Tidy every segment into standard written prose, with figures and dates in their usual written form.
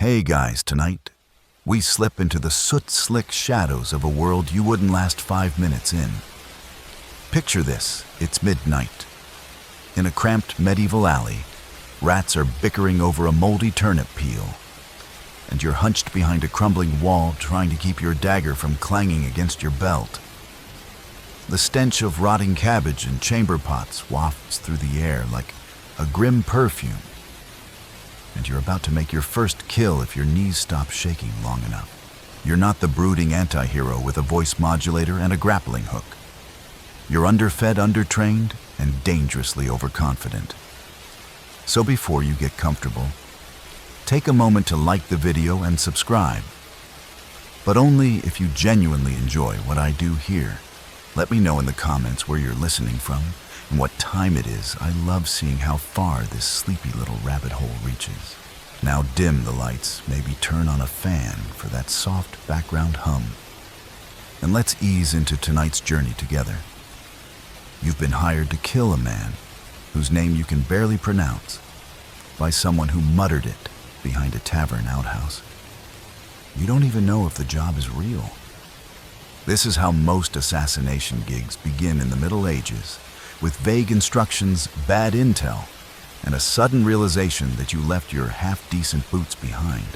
Hey guys, tonight, we slip into the soot-slick shadows of a world you wouldn't last 5 minutes in. Picture this, it's midnight. In a cramped medieval alley, rats are bickering over a moldy turnip peel, and you're hunched behind a crumbling wall trying to keep your dagger from clanging against your belt. The stench of rotting cabbage and chamber pots wafts through the air like a grim perfume, and you're about to make your first kill if your knees stop shaking long enough. You're not the brooding anti-hero with a voice modulator and a grappling hook. You're underfed, undertrained, and dangerously overconfident. So before you get comfortable, take a moment to like the video and subscribe. But only if you genuinely enjoy what I do here. Let me know in the comments where you're listening from and what time it is. I love seeing how far this sleepy little rabbit hole reaches. Now dim the lights, maybe turn on a fan for that soft background hum. And let's ease into tonight's journey together. You've been hired to kill a man whose name you can barely pronounce by someone who muttered it behind a tavern outhouse. You don't even know if the job is real. This is how most assassination gigs begin in the Middle Ages, with vague instructions, bad intel, and a sudden realization that you left your half-decent boots behind.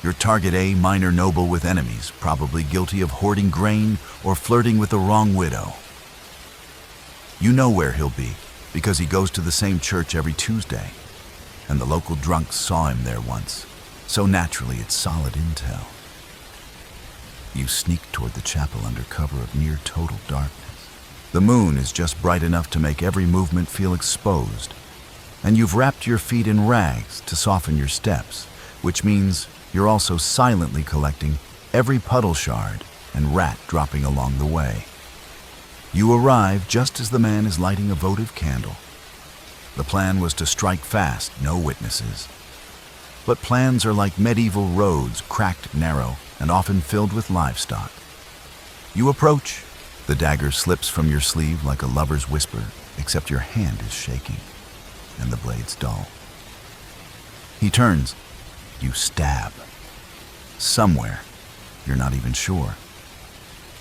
Your target a minor noble with enemies, probably guilty of hoarding grain or flirting with the wrong widow. You know where he'll be, because he goes to the same church every Tuesday, and the local drunks saw him there once, so naturally it's solid intel. You sneak toward the chapel under cover of near total darkness. The moon is just bright enough to make every movement feel exposed, and you've wrapped your feet in rags to soften your steps, which means you're also silently collecting every puddle shard and rat dropping along the way. You arrive just as the man is lighting a votive candle. The plan was to strike fast, no witnesses. But plans are like medieval roads, cracked, narrow, and often filled with livestock. You approach. The dagger slips from your sleeve like a lover's whisper, except your hand is shaking, and the blade's dull. He turns. You stab. Somewhere. You're not even sure.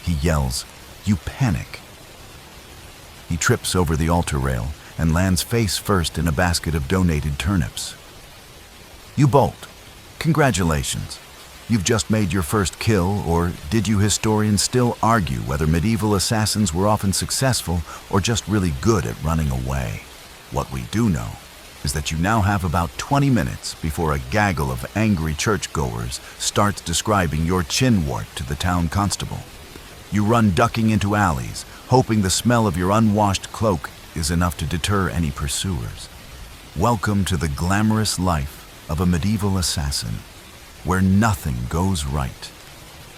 He yells. You panic. He trips over the altar rail and lands face first in a basket of donated turnips. You bolt. Congratulations. You've just made your first kill, or did you historians still argue whether medieval assassins were often successful or just really good at running away? What we do know is that you now have about 20 minutes before a gaggle of angry churchgoers starts describing your chin wart to the town constable. You run ducking into alleys, hoping the smell of your unwashed cloak is enough to deter any pursuers. Welcome to the glamorous life of a medieval assassin, where nothing goes right,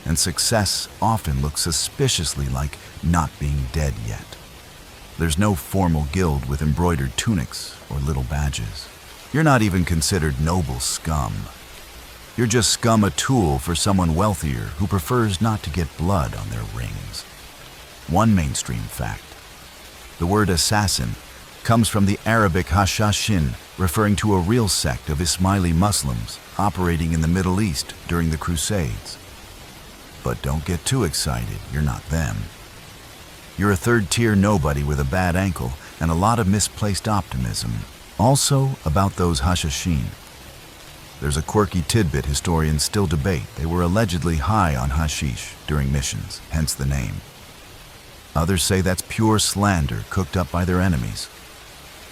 and success often looks suspiciously like not being dead yet. There's no formal guild with embroidered tunics or little badges. You're not even considered noble scum. You're just scum, a tool for someone wealthier who prefers not to get blood on their rings. One mainstream fact: the word assassin comes from the Arabic hashashin, referring to a real sect of Ismaili Muslims operating in the Middle East during the Crusades. But don't get too excited, you're not them. You're a third-tier nobody with a bad ankle and a lot of misplaced optimism. Also about those hashashin. There's a quirky tidbit historians still debate. They were allegedly high on hashish during missions, hence the name. Others say that's pure slander cooked up by their enemies.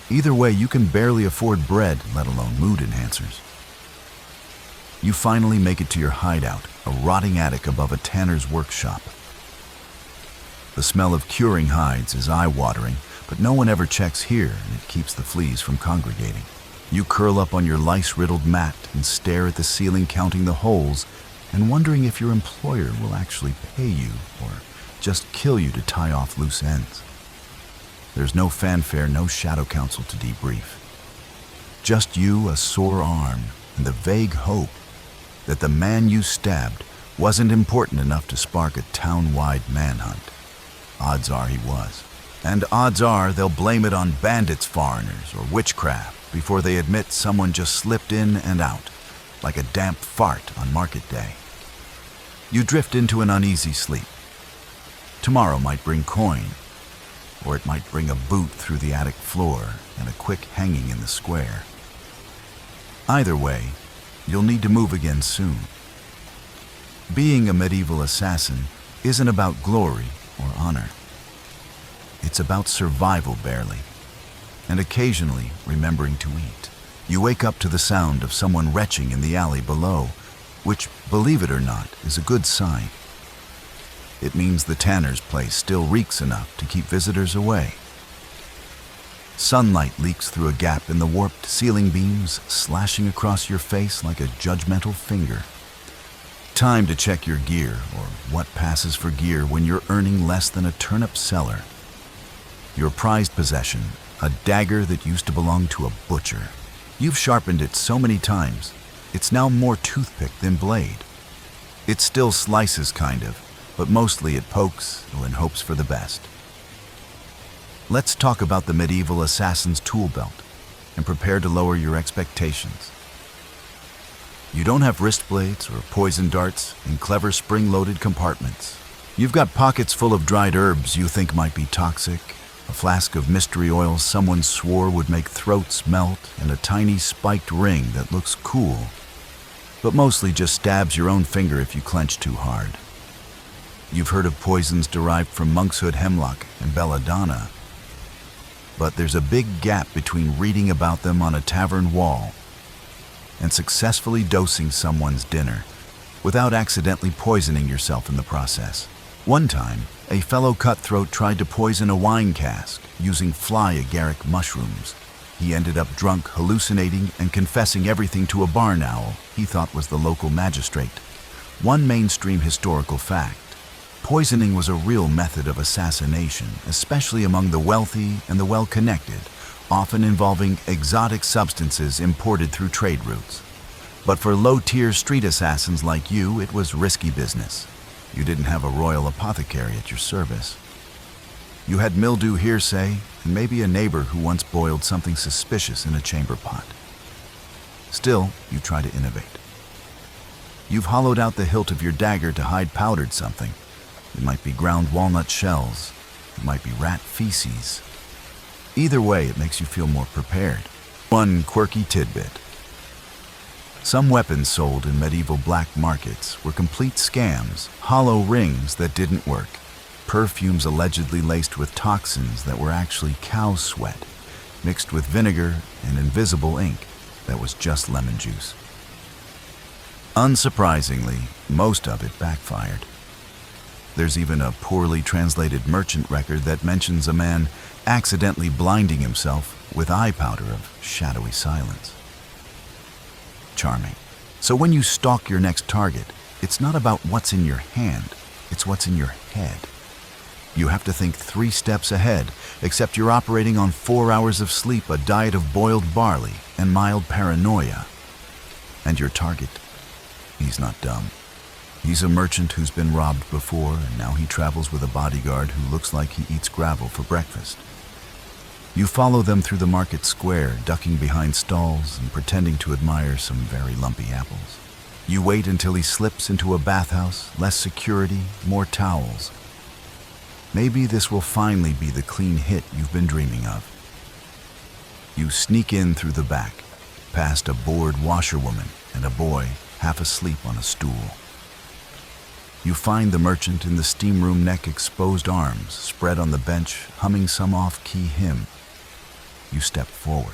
Either way, you can barely afford bread, let alone mood enhancers. You finally make it to your hideout, a rotting attic above a tanner's workshop. The smell of curing hides is eye-watering, but no one ever checks here, and it keeps the fleas from congregating. You curl up on your lice-riddled mat and stare at the ceiling, counting the holes and wondering if your employer will actually pay you or just kill you to tie off loose ends. There's no fanfare, no shadow council to debrief. Just you, a sore arm, and the vague hope that the man you stabbed wasn't important enough to spark a town-wide manhunt. Odds are he was. And odds are they'll blame it on bandits, foreigners, or witchcraft before they admit someone just slipped in and out, like a damp fart on market day. You drift into an uneasy sleep. Tomorrow might bring coin, or it might bring a boot through the attic floor and a quick hanging in the square. Either way, you'll need to move again soon. Being a medieval assassin isn't about glory or honor. It's about survival barely, and occasionally remembering to eat. You wake up to the sound of someone retching in the alley below, which, believe it or not, is a good sign. It means the tanner's place still reeks enough to keep visitors away. Sunlight leaks through a gap in the warped ceiling beams, slashing across your face like a judgmental finger. Time to check your gear, or what passes for gear when you're earning less than a turnip cellar. Your prized possession, a dagger that used to belong to a butcher. You've sharpened it so many times, it's now more toothpick than blade. It still slices, kind of, but mostly it pokes in hopes for the best. Let's talk about the medieval assassin's tool belt and prepare to lower your expectations. You don't have wrist blades or poison darts in clever spring-loaded compartments. You've got pockets full of dried herbs you think might be toxic, a flask of mystery oil someone swore would make throats melt, and a tiny spiked ring that looks cool, but mostly just stabs your own finger if you clench too hard. You've heard of poisons derived from monkshood hemlock and belladonna, but there's a big gap between reading about them on a tavern wall and successfully dosing someone's dinner without accidentally poisoning yourself in the process. One time, a fellow cutthroat tried to poison a wine cask using fly agaric mushrooms. He ended up drunk, hallucinating, and confessing everything to a barn owl he thought was the local magistrate. One mainstream historical fact: poisoning was a real method of assassination, especially among the wealthy and the well-connected, often involving exotic substances imported through trade routes. But for low-tier street assassins like you, it was risky business. You didn't have a royal apothecary at your service. You had mildew hearsay and maybe a neighbor who once boiled something suspicious in a chamber pot. Still, you try to innovate. You've hollowed out the hilt of your dagger to hide powdered something. It might be ground walnut shells. It might be rat feces. Either way, it makes you feel more prepared. One quirky tidbit. Some weapons sold in medieval black markets were complete scams, hollow rings that didn't work, perfumes allegedly laced with toxins that were actually cow sweat, mixed with vinegar and invisible ink that was just lemon juice. Unsurprisingly, most of it backfired. There's even a poorly translated merchant record that mentions a man accidentally blinding himself with eye powder of shadowy silence. Charming. So when you stalk your next target, it's not about what's in your hand, it's what's in your head. You have to think 3 steps ahead, except you're operating on 4 hours of sleep, a diet of boiled barley, and mild paranoia. And your target, he's not dumb. He's a merchant who's been robbed before, and now he travels with a bodyguard who looks like he eats gravel for breakfast. You follow them through the market square, ducking behind stalls and pretending to admire some very lumpy apples. You wait until he slips into a bathhouse, less security, more towels. Maybe this will finally be the clean hit you've been dreaming of. You sneak in through the back, past a bored washerwoman and a boy half asleep on a stool. You find the merchant in the steam room, neck exposed, arms spread on the bench, humming some off-key hymn. You step forward,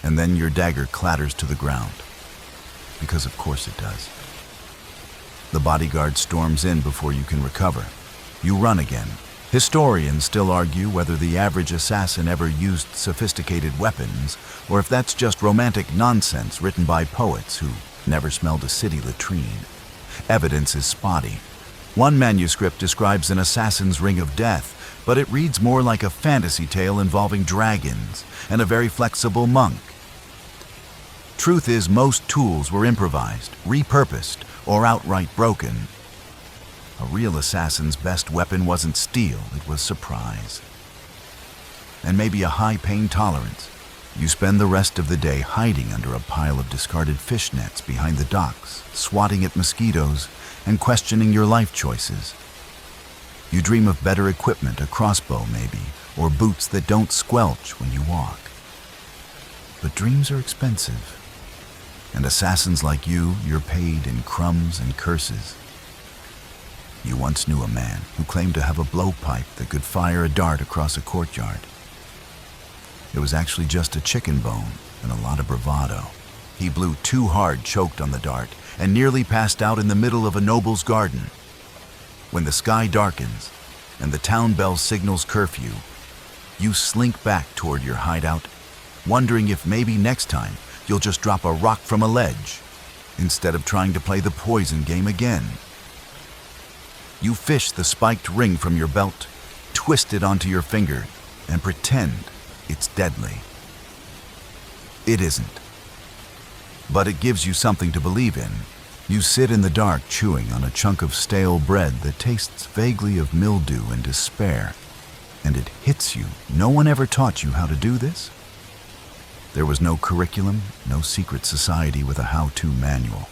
and then your dagger clatters to the ground, because of course it does. The bodyguard storms in before you can recover. You run again. Historians still argue whether the average assassin ever used sophisticated weapons, or if that's just romantic nonsense written by poets who never smelled a city latrine. Evidence is spotty. One manuscript describes an assassin's ring of death, but it reads more like a fantasy tale involving dragons and a very flexible monk. Truth is, most tools were improvised, repurposed, or outright broken. A real assassin's best weapon wasn't steel, it was surprise. And maybe a high pain tolerance, You spend the rest of the day hiding under a pile of discarded fish nets behind the docks, swatting at mosquitoes and questioning your life choices. You dream of better equipment, a crossbow maybe, or boots that don't squelch when you walk. But dreams are expensive, and assassins like you're paid in crumbs and curses. You once knew a man who claimed to have a blowpipe that could fire a dart across a courtyard. It was actually just a chicken bone and a lot of bravado. He blew too hard, choked on the dart, and nearly passed out in the middle of a noble's garden. When the sky darkens and the town bell signals curfew, you slink back toward your hideout, wondering if maybe next time you'll just drop a rock from a ledge instead of trying to play the poison game again. You fish the spiked ring from your belt, twist it onto your finger, and pretend it's deadly. It isn't. But it gives you something to believe in. You sit in the dark chewing on a chunk of stale bread that tastes vaguely of mildew and despair, and it hits you. No one ever taught you how to do this. There was no curriculum, no secret society with a how-to manual.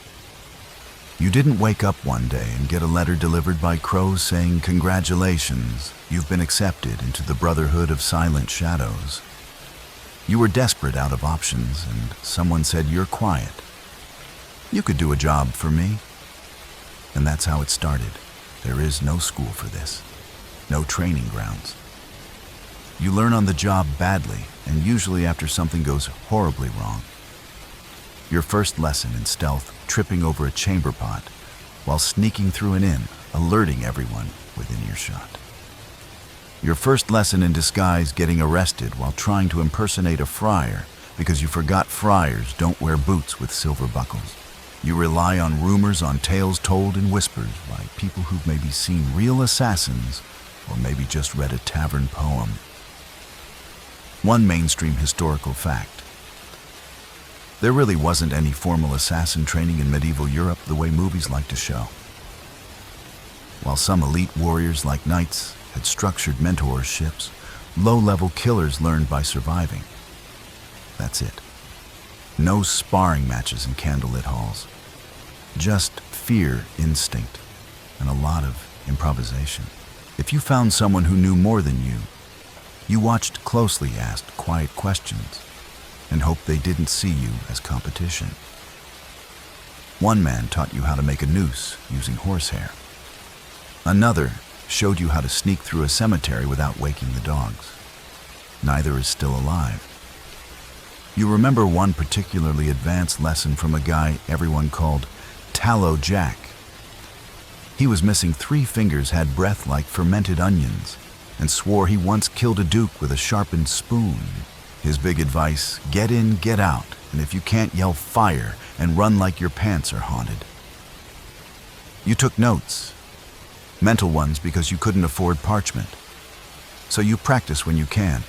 You didn't wake up one day and get a letter delivered by crows saying, "Congratulations, you've been accepted into the Brotherhood of Silent Shadows." You were desperate out of options, and someone said, "You're quiet. You could do a job for me." And that's how it started. There is no school for this, no training grounds. You learn on the job badly, and usually after something goes horribly wrong. Your first lesson in stealth, tripping over a chamber pot while sneaking through an inn, alerting everyone within earshot. Your first lesson in disguise, getting arrested while trying to impersonate a friar because you forgot friars don't wear boots with silver buckles. You rely on rumors, on tales told in whispers by people who've maybe seen real assassins or maybe just read a tavern poem. One mainstream historical fact: there really wasn't any formal assassin training in medieval Europe the way movies like to show. While some elite warriors like knights had structured mentorships, low-level killers learned by surviving. That's it. No sparring matches in candlelit halls. Just fear, instinct, and a lot of improvisation. If you found someone who knew more than you watched closely, asked quiet questions, and hoped they didn't see you as competition. One man taught you how to make a noose using horsehair. Another showed you how to sneak through a cemetery without waking the dogs. Neither is still alive. You remember one particularly advanced lesson from a guy everyone called Tallow Jack. He was missing 3 fingers, had breath like fermented onions, and swore he once killed a duke with a sharpened spoon. His big advice: get in, get out, and if you can't, yell fire and run like your pants are haunted. You took notes. Mental ones because you couldn't afford parchment. So you practice when you can.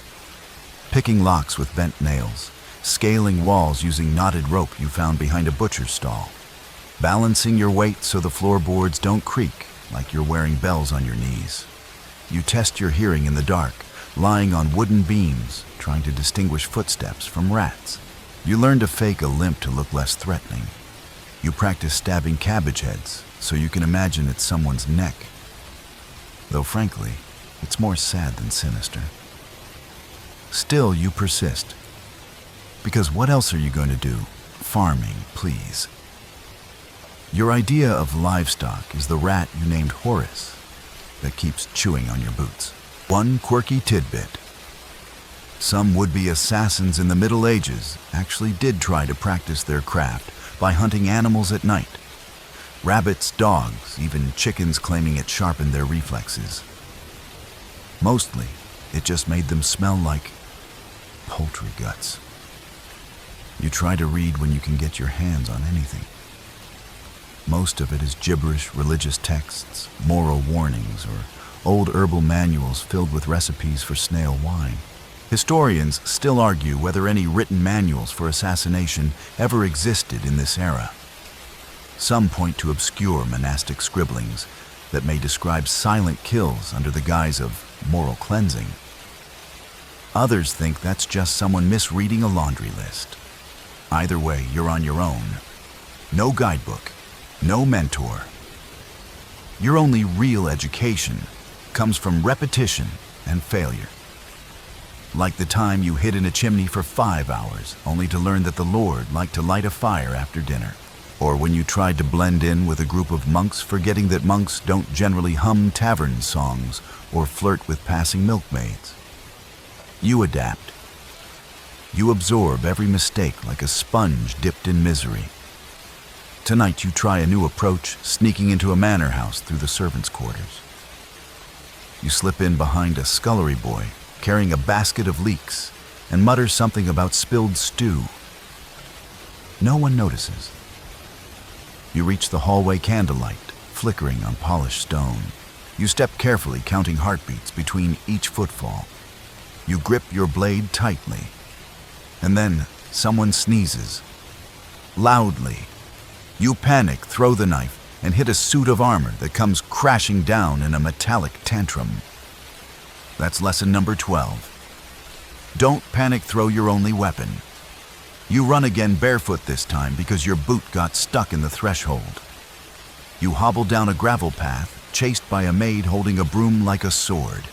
Picking locks with bent nails, scaling walls using knotted rope you found behind a butcher's stall, balancing your weight so the floorboards don't creak like you're wearing bells on your knees. You test your hearing in the dark, lying on wooden beams, trying to distinguish footsteps from rats. You learn to fake a limp to look less threatening. You practice stabbing cabbage heads so you can imagine it's someone's neck. Though frankly, it's more sad than sinister. Still, you persist. Because what else are you going to do? Farming, please. Your idea of livestock is the rat you named Horace that keeps chewing on your boots. One quirky tidbit: some would-be assassins in the Middle Ages actually did try to practice their craft by hunting animals at night. Rabbits, dogs, even chickens, claiming it sharpened their reflexes. Mostly, it just made them smell like poultry guts. You try to read when you can get your hands on anything. Most of it is gibberish, religious texts, moral warnings, or old herbal manuals filled with recipes for snail wine. Historians still argue whether any written manuals for assassination ever existed in this era. Some point to obscure monastic scribblings that may describe silent kills under the guise of moral cleansing. Others think that's just someone misreading a laundry list. Either way, you're on your own. No guidebook, no mentor. Your only real education comes from repetition and failure. Like the time you hid in a chimney for 5 hours, only to learn that the Lord liked to light a fire after dinner. Or when you tried to blend in with a group of monks, forgetting that monks don't generally hum tavern songs or flirt with passing milkmaids. You adapt. You absorb every mistake like a sponge dipped in misery. Tonight you try a new approach, sneaking into a manor house through the servants' quarters. You slip in behind a scullery boy, carrying a basket of leeks, and mutter something about spilled stew. No one notices. You reach the hallway candlelight, flickering on polished stone. You step carefully, counting heartbeats between each footfall. You grip your blade tightly. And then someone sneezes. Loudly. You panic, throw the knife, and hit a suit of armor that comes crashing down in a metallic tantrum. That's lesson number 12. Don't panic throw your only weapon. You run again barefoot this time because your boot got stuck in the threshold. You hobble down a gravel path, chased by a maid holding a broom like a sword.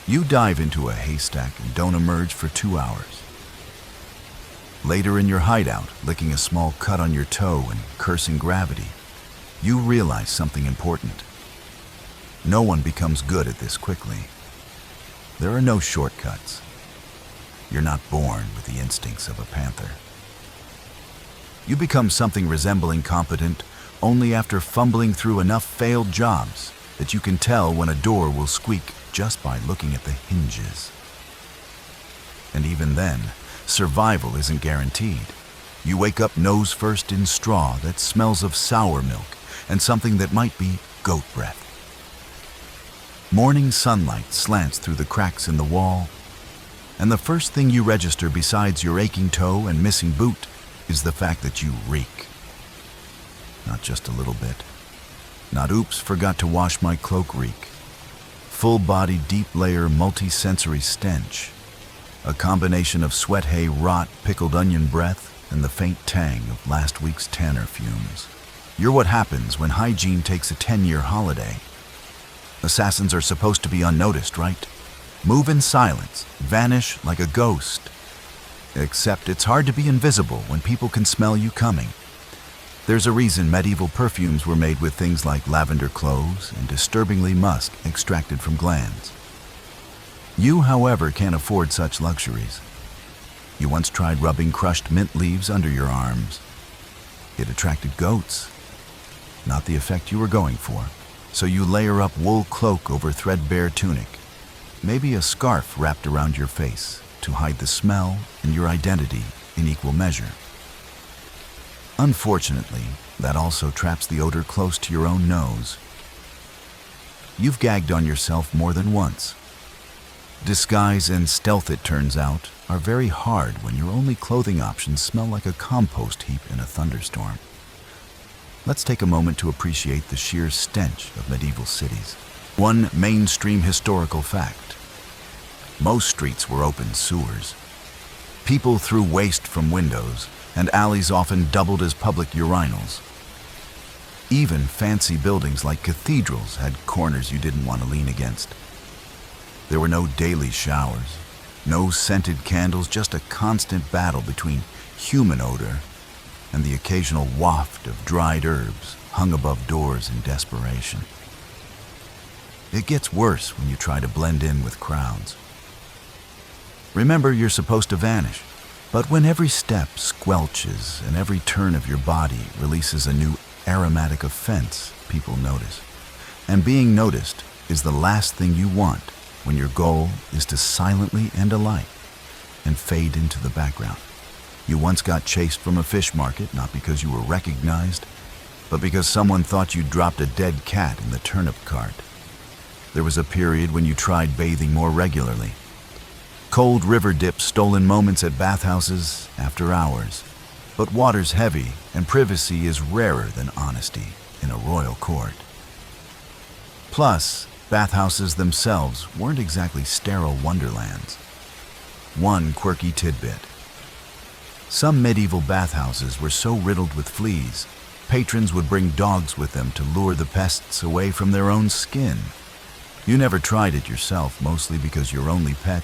You dive into a haystack and don't emerge for 2 hours. Later in your hideout, licking a small cut on your toe and cursing gravity, you realize something important. No one becomes good at this quickly. There are no shortcuts. You're not born with the instincts of a panther. You become something resembling competent only after fumbling through enough failed jobs that you can tell when a door will squeak just by looking at the hinges. And even then, survival isn't guaranteed. You wake up nose first in straw that smells of sour milk and something that might be goat breath. Morning sunlight slants through the cracks in the wall, and the first thing you register besides your aching toe and missing boot is the fact that you reek. Not just a little bit. Not oops, forgot to wash my cloak reek. Full-body, deep-layer, multi-sensory stench. A combination of sweat hay rot, pickled onion breath, and the faint tang of last week's tanner fumes. You're what happens when hygiene takes a 10-year holiday. Assassins are supposed to be unnoticed, right? Move in silence, vanish like a ghost. Except it's hard to be invisible when people can smell you coming. There's a reason medieval perfumes were made with things like lavender cloves and disturbingly musk extracted from glands. You, however, can't afford such luxuries. You once tried rubbing crushed mint leaves under your arms. It attracted goats. Not the effect you were going for. So you layer up wool cloak over threadbare tunic, maybe a scarf wrapped around your face to hide the smell and your identity in equal measure. Unfortunately, that also traps the odor close to your own nose. You've gagged on yourself more than once. Disguise and stealth, it turns out, are very hard when your only clothing options smell like a compost heap in a thunderstorm. Let's take a moment to appreciate the sheer stench of medieval cities. One mainstream historical fact. Most streets were open sewers. People threw waste from windows, and alleys often doubled as public urinals. Even fancy buildings like cathedrals had corners you didn't want to lean against. There were no daily showers, no scented candles, just a constant battle between human odor and the occasional waft of dried herbs hung above doors in desperation. It gets worse when you try to blend in with crowds. Remember, you're supposed to vanish, but when every step squelches and every turn of your body releases a new aromatic offense, people notice. And being noticed is the last thing you want when your goal is to silently end a life and fade into the background. You once got chased from a fish market, not because you were recognized, but because someone thought you dropped a dead cat in the turnip cart. There was a period when you tried bathing more regularly. Cold river dips, stolen moments at bathhouses after hours. But water's heavy, and privacy is rarer than honesty in a royal court. Plus, bathhouses themselves weren't exactly sterile wonderlands. one quirky tidbit. Some medieval bathhouses were so riddled with fleas, patrons would bring dogs with them to lure the pests away from their own skin. You never tried it yourself, mostly because your only pet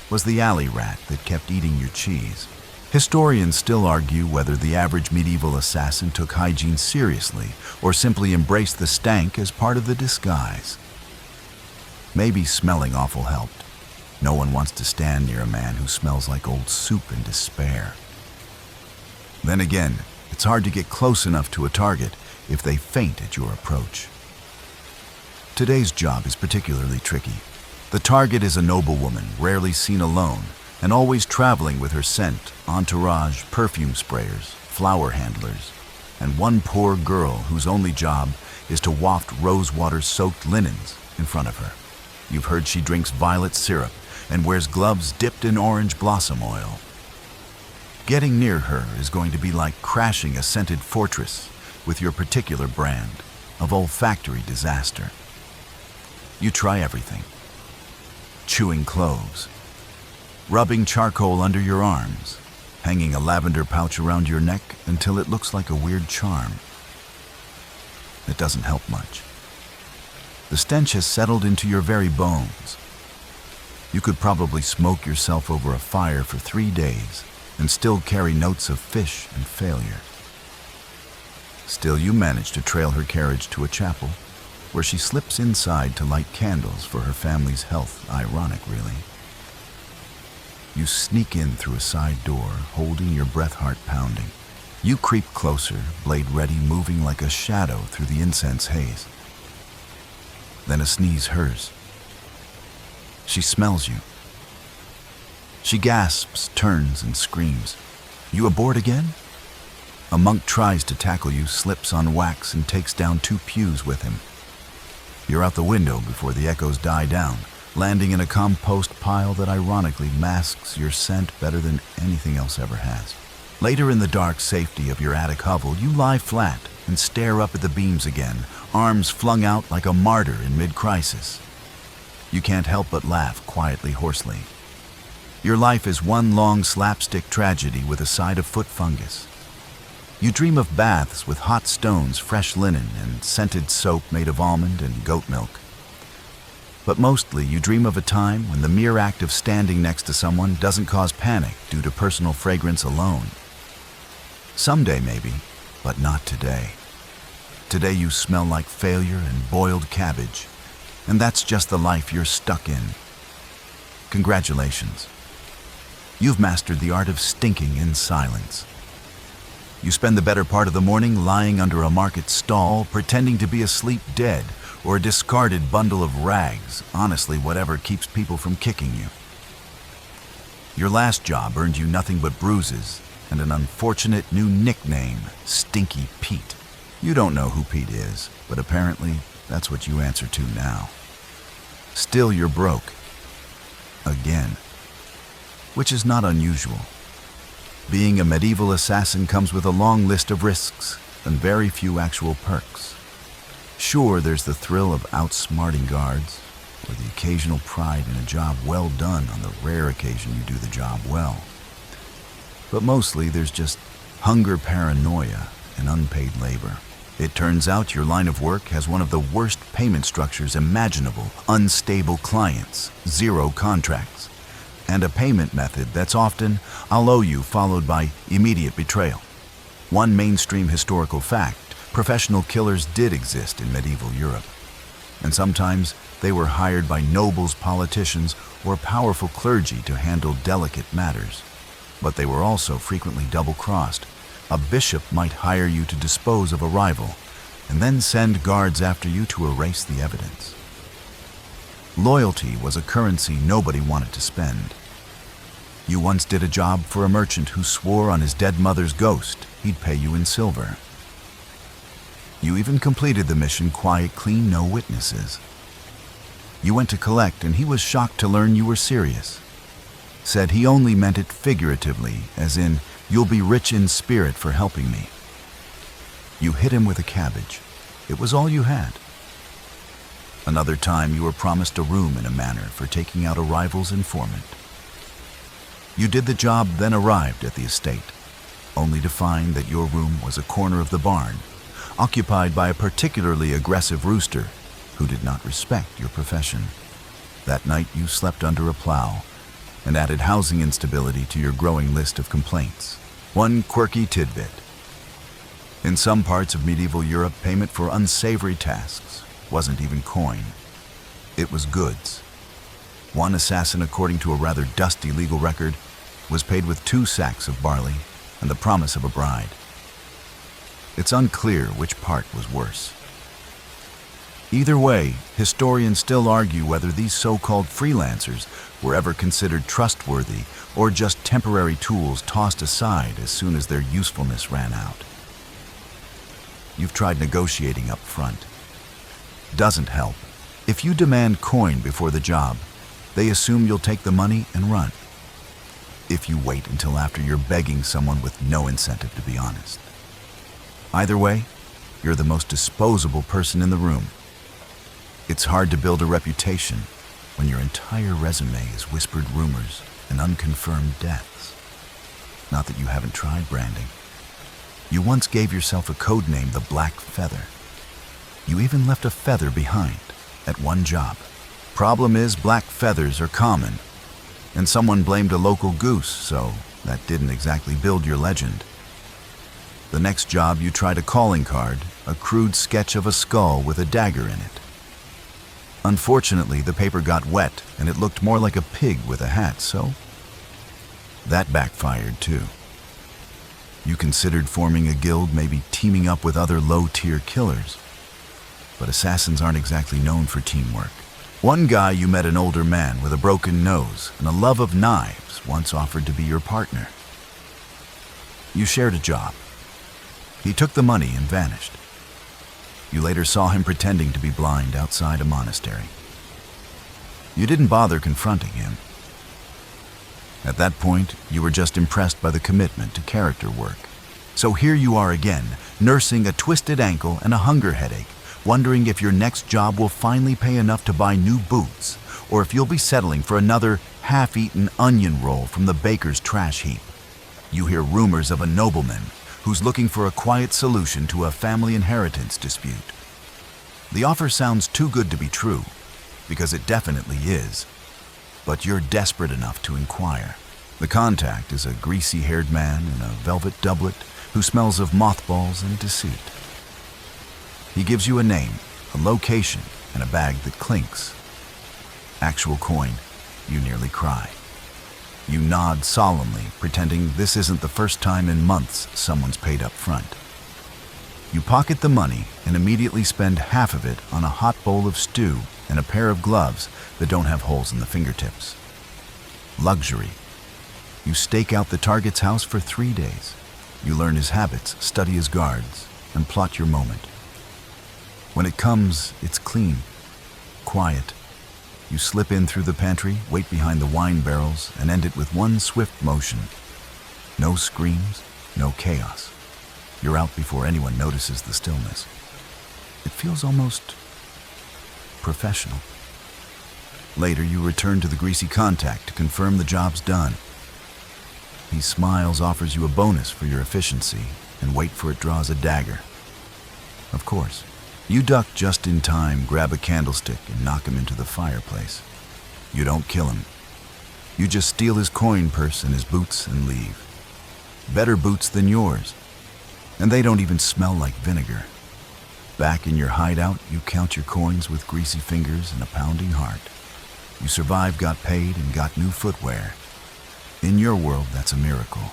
was the alley rat that kept eating your cheese. Historians still argue whether the average medieval assassin took hygiene seriously or simply embraced the stank as part of the disguise. Maybe smelling awful helped. No one wants to stand near a man who smells like old soup in despair. Then again, it's hard to get close enough to a target if they faint at your approach. Today's job is particularly tricky. The target is a noblewoman, rarely seen alone, and always traveling with her scent, entourage, perfume sprayers, flower handlers, and one poor girl whose only job is to waft rosewater-soaked linens in front of her. You've heard she drinks violet syrup and wears gloves dipped in orange blossom oil. Getting near her is going to be like crashing a scented fortress with your particular brand of olfactory disaster. You try everything. Chewing cloves, rubbing charcoal under your arms, hanging a lavender pouch around your neck until it looks like a weird charm. It doesn't help much. The stench has settled into your very bones. You could probably smoke yourself over a fire for 3 days and still carry notes of fish and failure. Still, you manage to trail her carriage to a chapel where she slips inside to light candles for her family's health. Ironic, really. You sneak in through a side door, holding your breath, heart pounding. You creep closer, blade ready, moving like a shadow through the incense haze. Then a sneeze, hers. She smells you. She gasps, turns, and screams. You aboard again? A monk tries to tackle you, slips on wax, and takes down 2 pews with him. You're out the window before the echoes die down, landing in a compost pile that ironically masks your scent better than anything else ever has. Later, in the dark safety of your attic hovel, you lie flat and stare up at the beams again, arms flung out like a martyr in mid-crisis. You can't help but laugh quietly, hoarsely. Your life is one long slapstick tragedy with a side of foot fungus. You dream of baths with hot stones, fresh linen, and scented soap made of almond and goat milk. But mostly you dream of a time when the mere act of standing next to someone doesn't cause panic due to personal fragrance alone. Someday maybe, but not today. Today you smell like failure and boiled cabbage, and that's just the life you're stuck in. Congratulations. You've mastered the art of stinking in silence. You spend the better part of the morning lying under a market stall, pretending to be asleep dead, or a discarded bundle of rags, honestly whatever keeps people from kicking you. Your last job earned you nothing but bruises and an unfortunate new nickname, Stinky Pete. You don't know who Pete is, but apparently that's what you answer to now. Still, you're broke. Again. Which is not unusual. Being a medieval assassin comes with a long list of risks and very few actual perks. Sure, there's the thrill of outsmarting guards, or the occasional pride in a job well done on the rare occasion you do the job well. But mostly there's just hunger, paranoia, and unpaid labor. It turns out your line of work has one of the worst payment structures imaginable: unstable clients, 0 contracts, and a payment method that's often "I'll owe you" followed by immediate betrayal. One mainstream historical fact: professional killers did exist in medieval Europe, and sometimes they were hired by nobles, politicians, or powerful clergy to handle delicate matters. But they were also frequently double-crossed. A bishop might hire you to dispose of a rival, and then send guards after you to erase the evidence. Loyalty was a currency nobody wanted to spend. You once did a job for a merchant who swore on his dead mother's ghost he'd pay you in silver. You even completed the mission quiet, clean, no witnesses. You went to collect, and he was shocked to learn you were serious. Said he only meant it figuratively, as in, "You'll be rich in spirit for helping me." You hit him with a cabbage. It was all you had. Another time you were promised a room in a manor for taking out a rival's informant. You did the job, then arrived at the estate, only to find that your room was a corner of the barn, occupied by a particularly aggressive rooster who did not respect your profession. That night you slept under a plow and added housing instability to your growing list of complaints. One quirky tidbit. In some parts of medieval Europe, payment for unsavory tasks wasn't even coin. It was goods. One assassin, according to a rather dusty legal record, was paid with 2 sacks of barley and the promise of a bride. It's unclear which part was worse. Either way, historians still argue whether these so-called freelancers were ever considered trustworthy or just temporary tools tossed aside as soon as their usefulness ran out. You've tried negotiating up front. Doesn't help. If you demand coin before the job, they assume you'll take the money and run. If you wait until after, you're begging someone with no incentive to be honest. Either way, you're the most disposable person in the room. It's hard to build a reputation when your entire resume is whispered rumors and unconfirmed deaths. Not that you haven't tried branding. You once gave yourself a code name, the Black Feather. You even left a feather behind at one job. Problem is, black feathers are common, and someone blamed a local goose, so that didn't exactly build your legend. The next job, you tried a calling card, a crude sketch of a skull with a dagger in it. Unfortunately, the paper got wet and it looked more like a pig with a hat, so that backfired too. You considered forming a guild, maybe teaming up with other low-tier killers, but assassins aren't exactly known for teamwork. One guy, you met an older man with a broken nose and a love of knives, once offered to be your partner. You shared a job. He took the money and vanished. You later saw him pretending to be blind outside a monastery. You didn't bother confronting him. At that point, you were just impressed by the commitment to character work. So here you are again, nursing a twisted ankle and a hunger headache, wondering if your next job will finally pay enough to buy new boots, or if you'll be settling for another half-eaten onion roll from the baker's trash heap. You hear rumors of a nobleman who's looking for a quiet solution to a family inheritance dispute. The offer sounds too good to be true, because it definitely is, but you're desperate enough to inquire. The contact is a greasy-haired man in a velvet doublet who smells of mothballs and deceit. He gives you a name, a location, and a bag that clinks. Actual coin, you nearly cry. You nod solemnly, pretending this isn't the first time in months someone's paid up front. You pocket the money and immediately spend half of it on a hot bowl of stew and a pair of gloves that don't have holes in the fingertips. Luxury. You stake out the target's house for 3 days. You learn his habits, study his guards, and plot your moment. When it comes, it's clean, quiet. You slip in through the pantry, wait behind the wine barrels, and end it with one swift motion. No screams, no chaos. You're out before anyone notices the stillness. It feels almost professional. Later, you return to the greasy contact to confirm the job's done. He smiles, offers you a bonus for your efficiency, and wait for it draws a dagger. Of course. You duck just in time, grab a candlestick, and knock him into the fireplace. You don't kill him. You just steal his coin purse and his boots and leave. Better boots than yours. And they don't even smell like vinegar. Back in your hideout, you count your coins with greasy fingers and a pounding heart. You survived, got paid, and got new footwear. In your world, that's a miracle.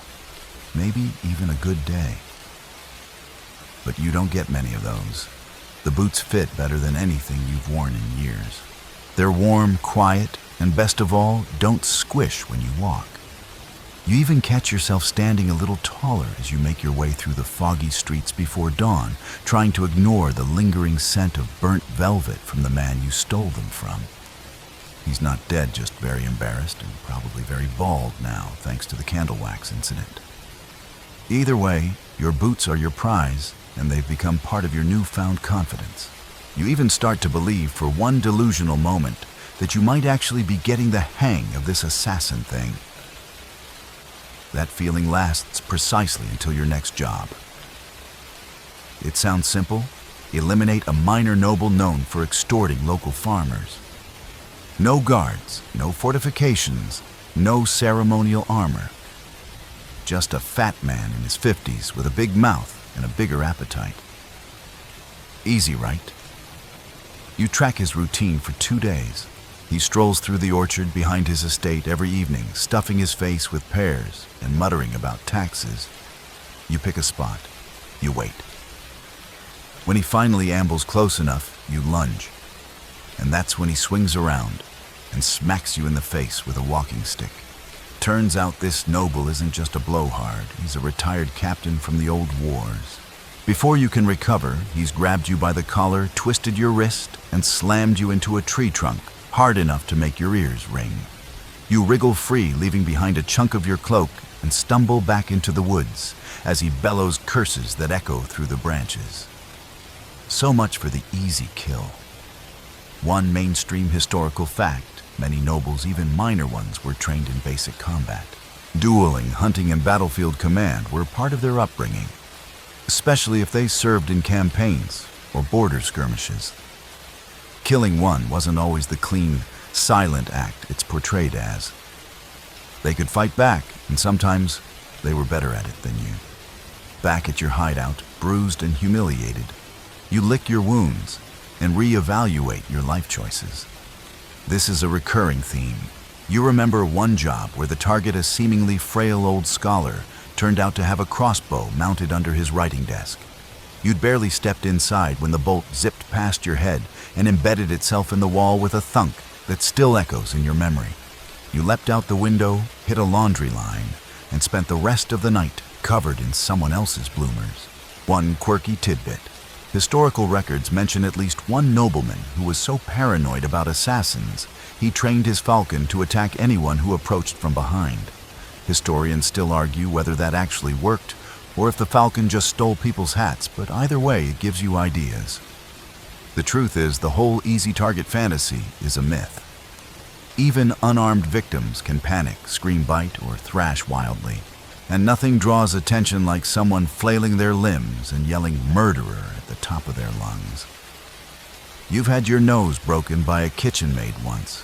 Maybe even a good day. But you don't get many of those. The boots fit better than anything you've worn in years. They're warm, quiet, and best of all, don't squish when you walk. You even catch yourself standing a little taller as you make your way through the foggy streets before dawn, trying to ignore the lingering scent of burnt velvet from the man you stole them from. He's not dead, just very embarrassed and probably very bald now, thanks to the candle wax incident. Either way, your boots are your prize, and they've become part of your newfound confidence. You even start to believe for one delusional moment that you might actually be getting the hang of this assassin thing. that feeling lasts precisely until your next job. It sounds simple. Eliminate a minor noble known for extorting local farmers. No guards, no fortifications, no ceremonial armor. Just a fat man in his 50s with a big mouth and a bigger appetite. Easy, right? You track his routine for 2 days. He strolls through the orchard behind his estate every evening, stuffing his face with pears and muttering about taxes. You pick a spot. You wait. When he finally ambles close enough, you lunge. And that's when he swings around and smacks you in the face with a walking stick. Turns out this noble isn't just a blowhard. He's a retired captain from the old wars. Before you can recover, he's grabbed you by the collar, twisted your wrist, and slammed you into a tree trunk, hard enough to make your ears ring. You wriggle free, leaving behind a chunk of your cloak, and stumble back into the woods as he bellows curses that echo through the branches. So much for the easy kill. One mainstream historical fact: many nobles, even minor ones, were trained in basic combat. Dueling, hunting, and battlefield command were part of their upbringing, especially if they served in campaigns or border skirmishes. Killing one wasn't always the clean, silent act it's portrayed as. They could fight back, and sometimes they were better at it than you. Back at your hideout, bruised and humiliated, you lick your wounds and reevaluate your life choices. This is a recurring theme. You remember one job where the target, a seemingly frail old scholar, turned out to have a crossbow mounted under his writing desk. You'd barely stepped inside when the bolt zipped past your head and embedded itself in the wall with a thunk that still echoes in your memory. You leapt out the window, hit a laundry line, and spent the rest of the night covered in someone else's bloomers. One quirky tidbit: historical records mention at least one nobleman who was so paranoid about assassins, he trained his falcon to attack anyone who approached from behind. Historians still argue whether that actually worked, or if the falcon just stole people's hats, but either way, it gives you ideas. The truth is, the whole easy target fantasy is a myth. Even unarmed victims can panic, scream, bite, or thrash wildly, and nothing draws attention like someone flailing their limbs and yelling "murderer" at the top of their lungs. You've had your nose broken by a kitchen maid once.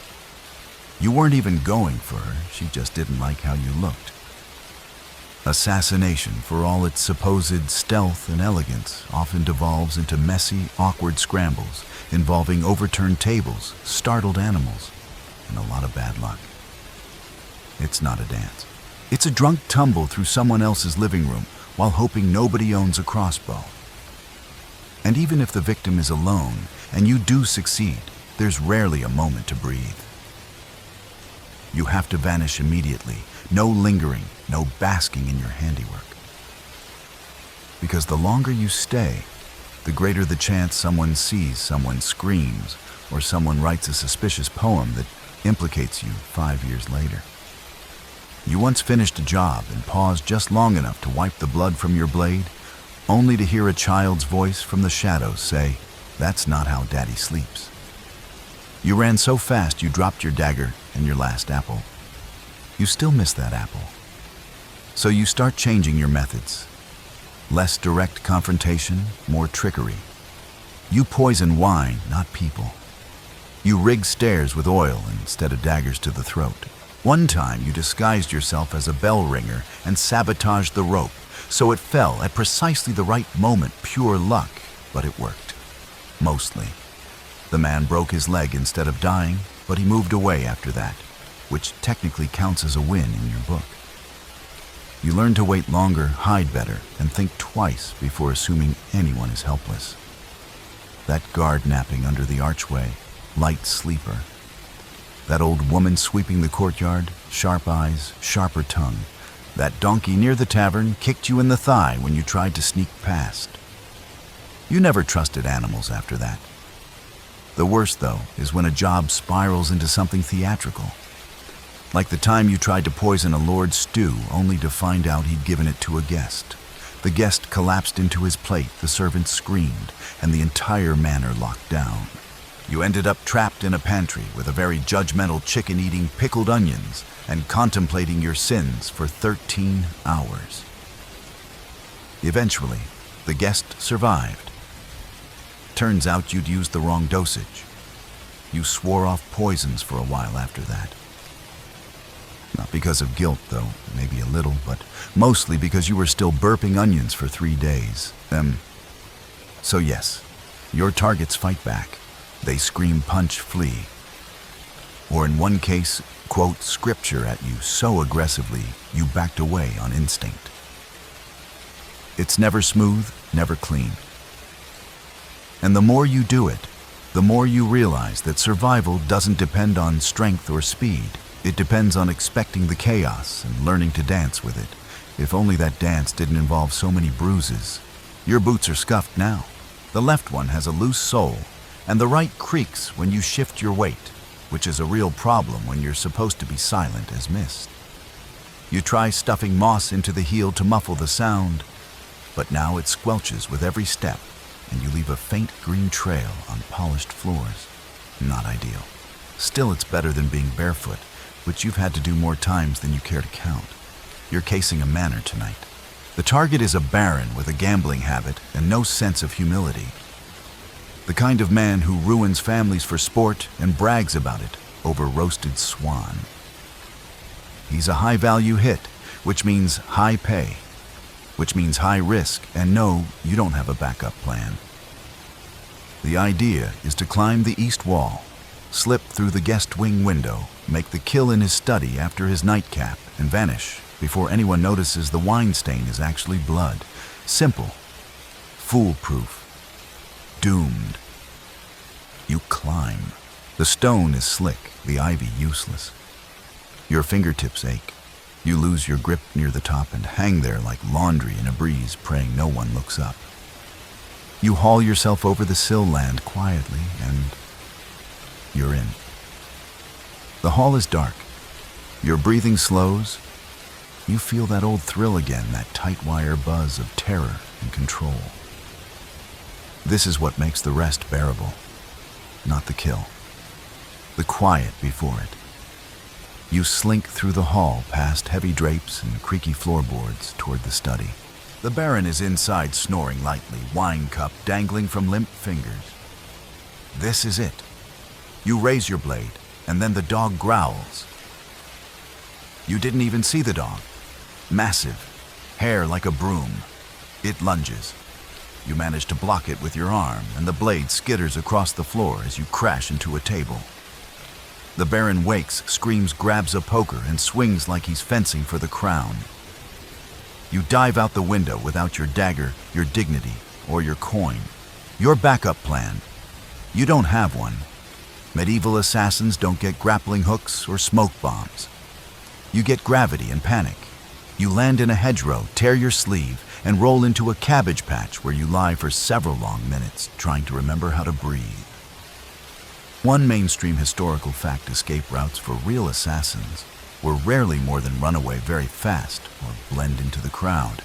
You weren't even going for her, she just didn't like how you looked. Assassination, for all its supposed stealth and elegance, often devolves into messy, awkward scrambles involving overturned tables, startled animals, and a lot of bad luck. It's not a dance. It's a drunk tumble through someone else's living room while hoping nobody owns a crossbow. And even if the victim is alone and you do succeed, there's rarely a moment to breathe. You have to vanish immediately. No lingering, no basking in your handiwork. Because the longer you stay, the greater the chance someone sees, someone screams, or someone writes a suspicious poem that implicates you 5 years later. You once finished a job and paused just long enough to wipe the blood from your blade, only to hear a child's voice from the shadows say, "That's not how Daddy sleeps." You ran so fast you dropped your dagger and your last apple. You still miss that apple. So you start changing your methods. Less direct confrontation, more trickery. You poison wine, not people. You rig stairs with oil instead of daggers to the throat. One time you disguised yourself as a bell ringer and sabotaged the rope, so it fell at precisely the right moment. Pure luck, but it worked. Mostly. The man broke his leg instead of dying, but he moved away after that, which technically counts as a win in your book. You learn to wait longer, hide better, and think twice before assuming anyone is helpless. That guard napping under the archway, light sleeper. That old woman sweeping the courtyard, sharp eyes, sharper tongue. That donkey near the tavern kicked you in the thigh when you tried to sneak past. You never trusted animals after that. The worst, though, is when a job spirals into something theatrical. Like the time you tried to poison a lord's stew only to find out he'd given it to a guest. The guest collapsed into his plate, the servant screamed, and the entire manor locked down. You ended up trapped in a pantry with a very judgmental chicken eating pickled onions and contemplating your sins for 13 hours. Eventually, the guest survived. Turns out you'd used the wrong dosage. You swore off poisons for a while after that. Not because of guilt, though, maybe a little, but mostly because you were still burping onions for 3 days. So yes, your targets fight back. They scream, punch, flee. Or in one case, quote scripture at you so aggressively you backed away on instinct. It's never smooth, never clean. And the more you do it, the more you realize that survival doesn't depend on strength or speed. It depends on expecting the chaos and learning to dance with it. If only that dance didn't involve so many bruises. Your boots are scuffed now. The left one has a loose sole, and the right creaks when you shift your weight, which is a real problem when you're supposed to be silent as mist. You try stuffing moss into the heel to muffle the sound, but now it squelches with every step, and you leave a faint green trail on polished floors. Not ideal. Still, it's better than being barefoot, which you've had to do more times than you care to count. You're casing a manor tonight. The target is a baron with a gambling habit and no sense of humility. The kind of man who ruins families for sport and brags about it over roasted swan. He's a high-value hit, which means high pay, which means high risk, and no, you don't have a backup plan. The idea is to climb the east wall, slip through the guest wing window, make the kill in his study after his nightcap, and vanish before anyone notices the wine stain is actually blood. Simple, foolproof, doomed. You climb. The stone is slick, the ivy useless. Your fingertips ache. You lose your grip near the top and hang there like laundry in a breeze, praying no one looks up. You haul yourself over the sill land quietly, and you're in. The hall is dark. Your breathing slows. You feel that old thrill again, that tight wire buzz of terror and control. This is what makes the rest bearable, not the kill. The quiet before it. You slink through the hall past heavy drapes and creaky floorboards toward the study. The Baron is inside snoring lightly, wine cup dangling from limp fingers. This is it. You raise your blade, and then the dog growls. You didn't even see the dog. Massive, hair like a broom. It lunges. You manage to block it with your arm, and the blade skitters across the floor as you crash into a table. The Baron wakes, screams, grabs a poker, and swings like he's fencing for the crown. You dive out the window without your dagger, your dignity, or your coin. Your backup plan. You don't have one. Medieval assassins don't get grappling hooks or smoke bombs. You get gravity and panic. You land in a hedgerow, tear your sleeve, and roll into a cabbage patch where you lie for several long minutes trying to remember how to breathe. One mainstream historical fact: escape routes for real assassins were rarely more than run away very fast or blend into the crowd.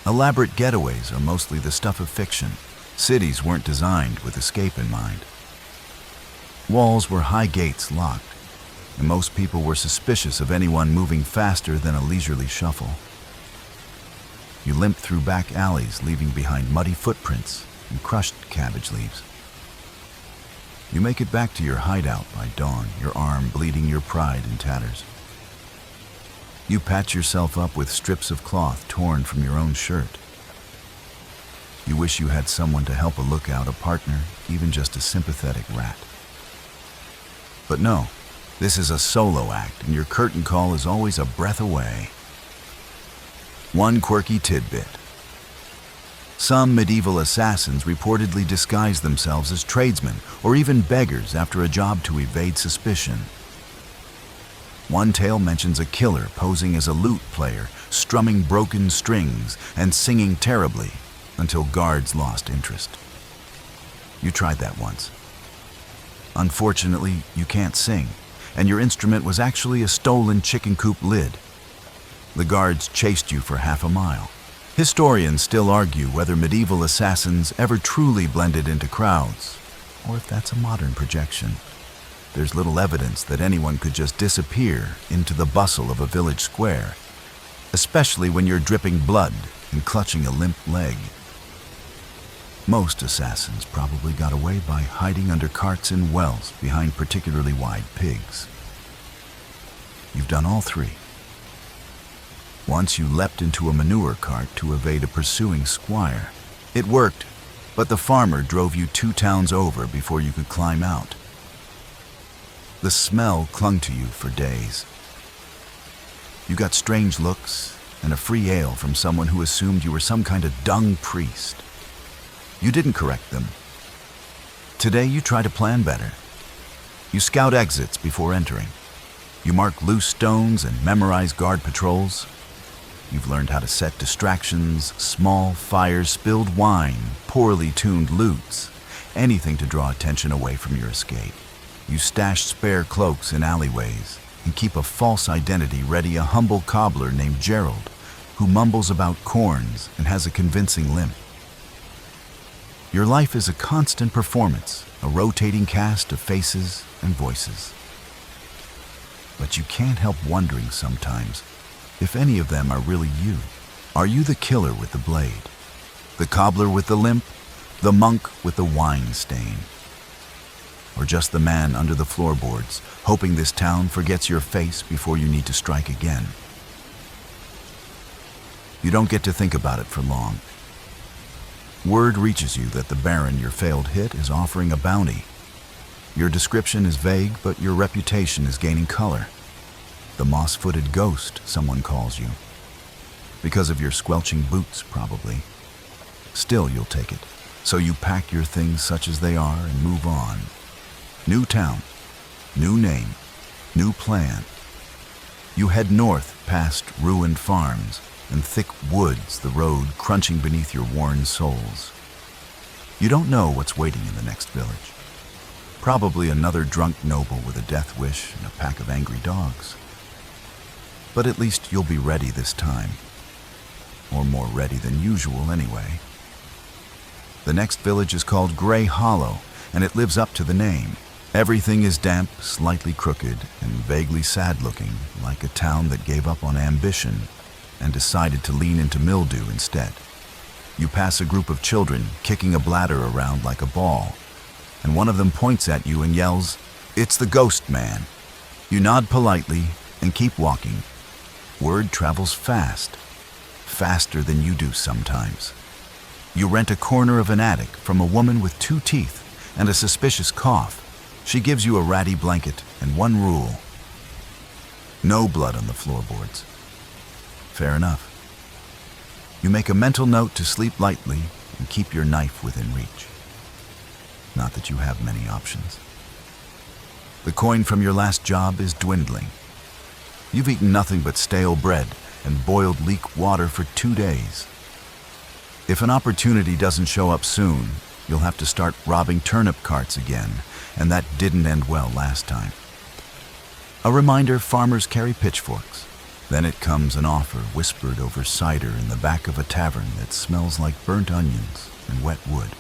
Elaborate getaways are mostly the stuff of fiction. Cities weren't designed with escape in mind. Walls were high gates locked, and most people were suspicious of anyone moving faster than a leisurely shuffle. You limp through back alleys, leaving behind muddy footprints and crushed cabbage leaves. You make it back to your hideout by dawn, your arm bleeding, your pride in tatters. You patch yourself up with strips of cloth torn from your own shirt. You wish you had someone to help, a lookout, a partner, even just a sympathetic rat. But no, this is a solo act, and your curtain call is always a breath away. One quirky tidbit. Some medieval assassins reportedly disguised themselves as tradesmen or even beggars after a job to evade suspicion. One tale mentions a killer posing as a lute player, strumming broken strings and singing terribly until guards lost interest. You tried that once. Unfortunately, you can't sing, and your instrument was actually a stolen chicken coop lid. The guards chased you for half a mile. Historians still argue whether medieval assassins ever truly blended into crowds, or if that's a modern projection. There's little evidence that anyone could just disappear into the bustle of a village square, especially when you're dripping blood and clutching a limp leg. Most assassins probably got away by hiding under carts in wells behind particularly wide pigs. You've done all three. Once you leapt into a manure cart to evade a pursuing squire. It worked, but the farmer drove you 2 towns over before you could climb out. The smell clung to you for days. You got strange looks and a free ale from someone who assumed you were some kind of dung priest. You didn't correct them. Today you try to plan better. You scout exits before entering. You mark loose stones and memorize guard patrols. You've learned how to set distractions, small fires, spilled wine, poorly tuned loots, anything to draw attention away from your escape. You stash spare cloaks in alleyways and keep a false identity ready, a humble cobbler named Gerald who mumbles about corns and has a convincing limp. Your life is a constant performance, a rotating cast of faces and voices. But you can't help wondering sometimes if any of them are really you. Are you the killer with the blade? The cobbler with the limp? The monk with the wine stain? Or just the man under the floorboards, hoping this town forgets your face before you need to strike again? You don't get to think about it for long. Word reaches you that the Baron, your failed hit, is offering a bounty. Your description is vague, but your reputation is gaining color. The moss-footed ghost, someone calls you. Because of your squelching boots, probably. Still, you'll take it. So you pack your things such as they are and move on. New town, new name, new plan. You head north past ruined farms and thick woods, the road crunching beneath your worn soles. You don't know what's waiting in the next village. Probably another drunk noble with a death wish and a pack of angry dogs. But at least you'll be ready this time. Or more ready than usual anyway. The next village is called Grey Hollow, and it lives up to the name. Everything is damp, slightly crooked, and vaguely sad-looking, like a town that gave up on ambition and decided to lean into mildew instead. You pass a group of children kicking a bladder around like a ball, and one of them points at you and yells, "It's the ghost man." You nod politely and keep walking. Word travels fast, faster than you do sometimes. You rent a corner of an attic from a woman with 2 teeth and a suspicious cough. She gives you a ratty blanket and one rule: no blood on the floorboards. Fair enough. You make a mental note to sleep lightly and keep your knife within reach. Not that you have many options. The coin from your last job is dwindling. You've eaten nothing but stale bread and boiled leek water for 2 days. If an opportunity doesn't show up soon, you'll have to start robbing turnip carts again, and that didn't end well last time. A reminder, farmers carry pitchforks. Then it comes an offer whispered over cider in the back of a tavern that smells like burnt onions and wet wood.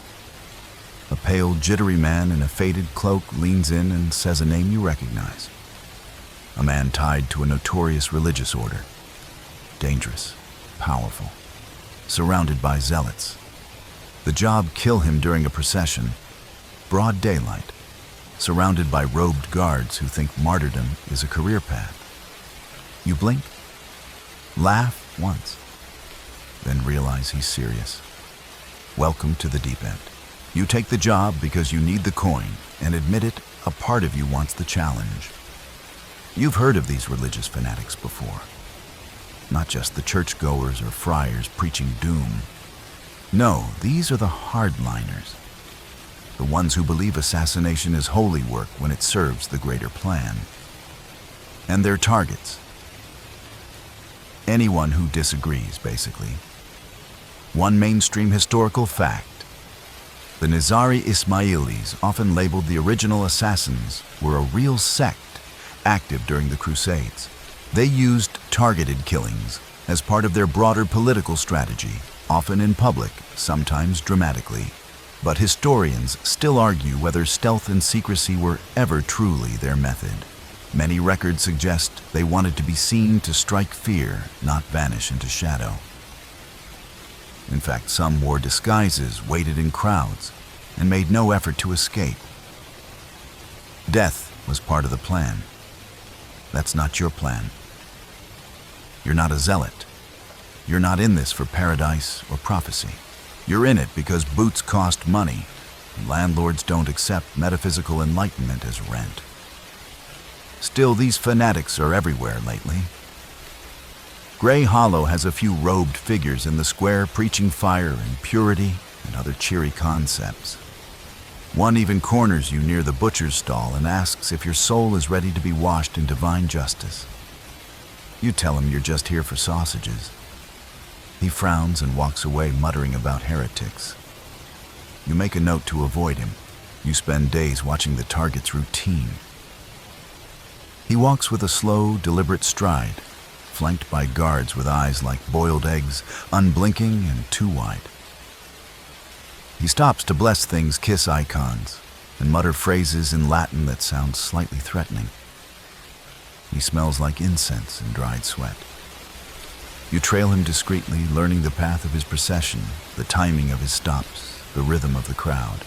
A pale, jittery man in a faded cloak leans in and says a name you recognize. A man tied to a notorious religious order. Dangerous, powerful, surrounded by zealots. The job: kill him during a procession, broad daylight, surrounded by robed guards who think martyrdom is a career path. You blink, laugh once, then realize he's serious. Welcome to the deep end. You take the job because you need the coin, and admit it, a part of you wants the challenge. You've heard of these religious fanatics before. Not just the churchgoers or friars preaching doom. No, these are the hardliners. The ones who believe assassination is holy work when it serves the greater plan. And their targets: anyone who disagrees, basically. One mainstream historical fact: the Nizari Ismailis, often labeled the original assassins, were a real sect active during the Crusades. They used targeted killings as part of their broader political strategy, often in public, sometimes dramatically. But historians still argue whether stealth and secrecy were ever truly their method. Many records suggest they wanted to be seen to strike fear, not vanish into shadow. In fact, some wore disguises, waited in crowds, and made no effort to escape. Death was part of the plan. That's not your plan. You're not a zealot. You're not in this for paradise or prophecy. You're in it because boots cost money, and landlords don't accept metaphysical enlightenment as rent. Still, these fanatics are everywhere lately. Grey Hollow has a few robed figures in the square preaching fire and purity and other cheery concepts. One even corners you near the butcher's stall and asks if your soul is ready to be washed in divine justice. You tell him you're just here for sausages. He frowns and walks away, muttering about heretics. You make a note to avoid him. You spend days watching the target's routine. He walks with a slow, deliberate stride, flanked by guards with eyes like boiled eggs, unblinking and too wide. He stops to bless things, kiss icons, and mutter phrases in Latin that sound slightly threatening. He smells like incense and dried sweat. You trail him discreetly, learning the path of his procession, the timing of his stops, the rhythm of the crowd.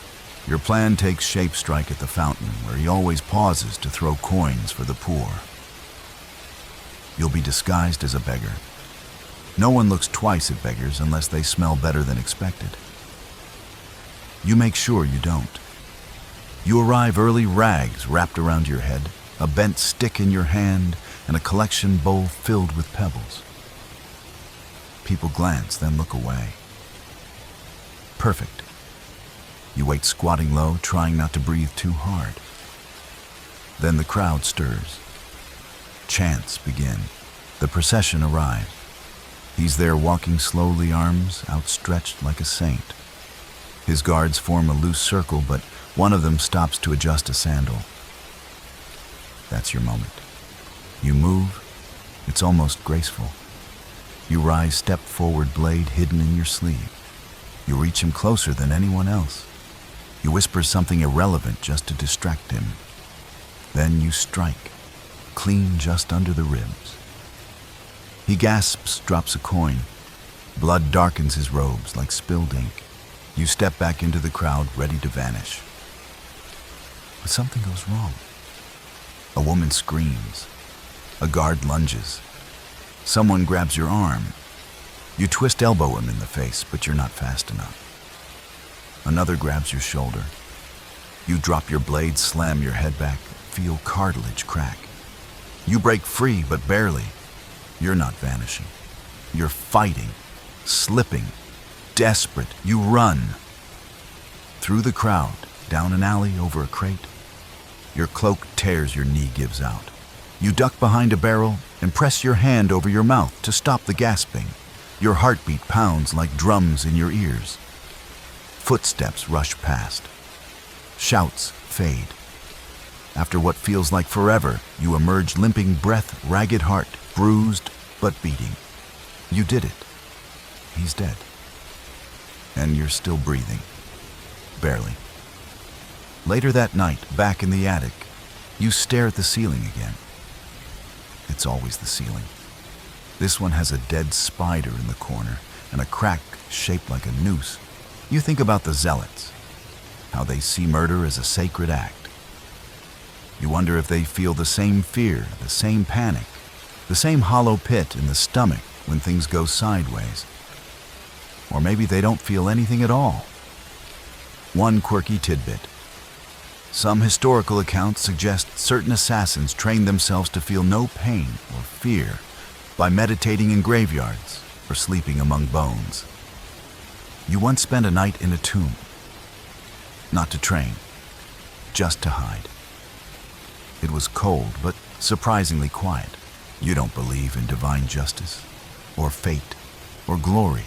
Your plan takes shape strike at the fountain, where he always pauses to throw coins for the poor. You'll be disguised as a beggar. No one looks twice at beggars unless they smell better than expected. You make sure you don't. You arrive early, rags wrapped around your head, a bent stick in your hand, and a collection bowl filled with pebbles. People glance, then look away. Perfect. You wait squatting low, trying not to breathe too hard. Then the crowd stirs. Chants begin. The procession arrives. He's there walking slowly, arms outstretched like a saint. His guards form a loose circle, but one of them stops to adjust a sandal. That's your moment. You move. It's almost graceful. You rise, step forward, blade hidden in your sleeve. You reach him closer than anyone else. You whisper something irrelevant just to distract him. Then you strike, clean just under the ribs. He gasps, drops a coin. Blood darkens his robes like spilled ink. You step back into the crowd, ready to vanish. But something goes wrong. A woman screams. A guard lunges. Someone grabs your arm. You twist elbow him in the face, but you're not fast enough. Another grabs your shoulder. You drop your blade, slam your head back, feel cartilage crack. You break free, but barely. You're not vanishing. You're fighting, slipping, desperate. You run. Through the crowd, down an alley, over a crate. Your cloak tears, your knee gives out. You duck behind a barrel and press your hand over your mouth to stop the gasping. Your heartbeat pounds like drums in your ears. Footsteps rush past. Shouts fade. After what feels like forever, you emerge limping, breath, ragged heart, bruised but beating. You did it. He's dead. And you're still breathing. Barely. Later that night, back in the attic, you stare at the ceiling again. It's always the ceiling. This one has a dead spider in the corner and a crack shaped like a noose. You think about the zealots, how they see murder as a sacred act. You wonder if they feel the same fear, the same panic, the same hollow pit in the stomach when things go sideways. Or maybe they don't feel anything at all. One quirky tidbit. Some historical accounts suggest certain assassins trained themselves to feel no pain or fear by meditating in graveyards or sleeping among bones. You once spent a night in a tomb, not to train, just to hide. It was cold, but surprisingly quiet. You don't believe in divine justice, or fate, or glory.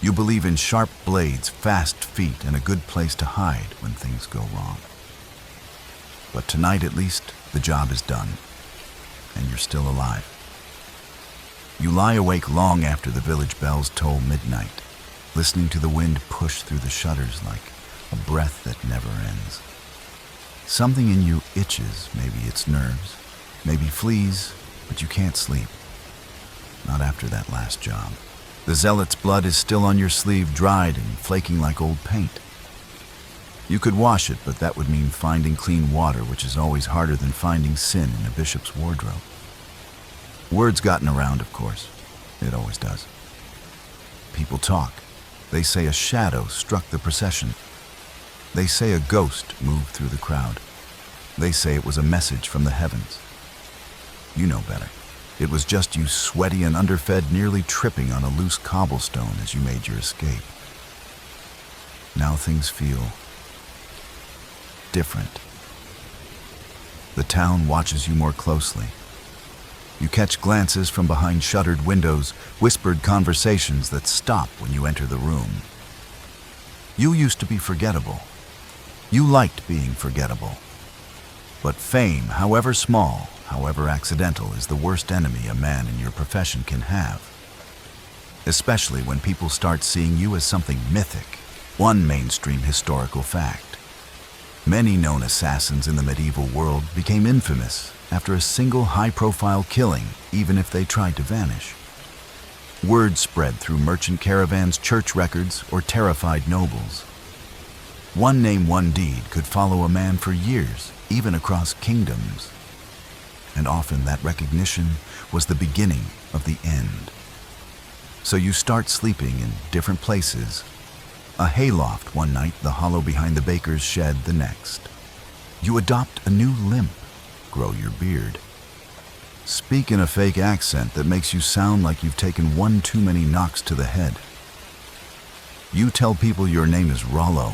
You believe in sharp blades, fast feet, and a good place to hide when things go wrong. But tonight, at least, the job is done, and you're still alive. You lie awake long after the village bells toll midnight. listening to the wind push through the shutters like a breath that never ends. Something in you itches, maybe it's nerves, maybe fleas, but you can't sleep. Not after that last job. The zealot's blood is still on your sleeve, dried and flaking like old paint. You could wash it, but that would mean finding clean water, which is always harder than finding sin in a bishop's wardrobe. Word's gotten around, of course. It always does. People talk. They say a shadow struck the procession. They say a ghost moved through the crowd. They say it was a message from the heavens. You know better. It was just you, sweaty and underfed, nearly tripping on a loose cobblestone as you made your escape. Now things feel different. The town watches you more closely. You catch glances from behind shuttered windows, whispered conversations that stop when you enter the room. You used to be forgettable. You liked being forgettable. But fame, however small, however accidental, is the worst enemy a man in your profession can have. Especially when people start seeing you as something mythic, one mainstream historical fact. Many known assassins in the medieval world became infamous after a single high-profile killing, even if they tried to vanish. Word spread through merchant caravans, church records, or terrified nobles. One name, one deed could follow a man for years, even across kingdoms. And often that recognition was the beginning of the end. So you start sleeping in different places. A hayloft one night, the hollow behind the baker's shed the next. You adopt a new limp, grow your beard. Speak in a fake accent that makes you sound like you've taken one too many knocks to the head. You tell people your name is Rollo.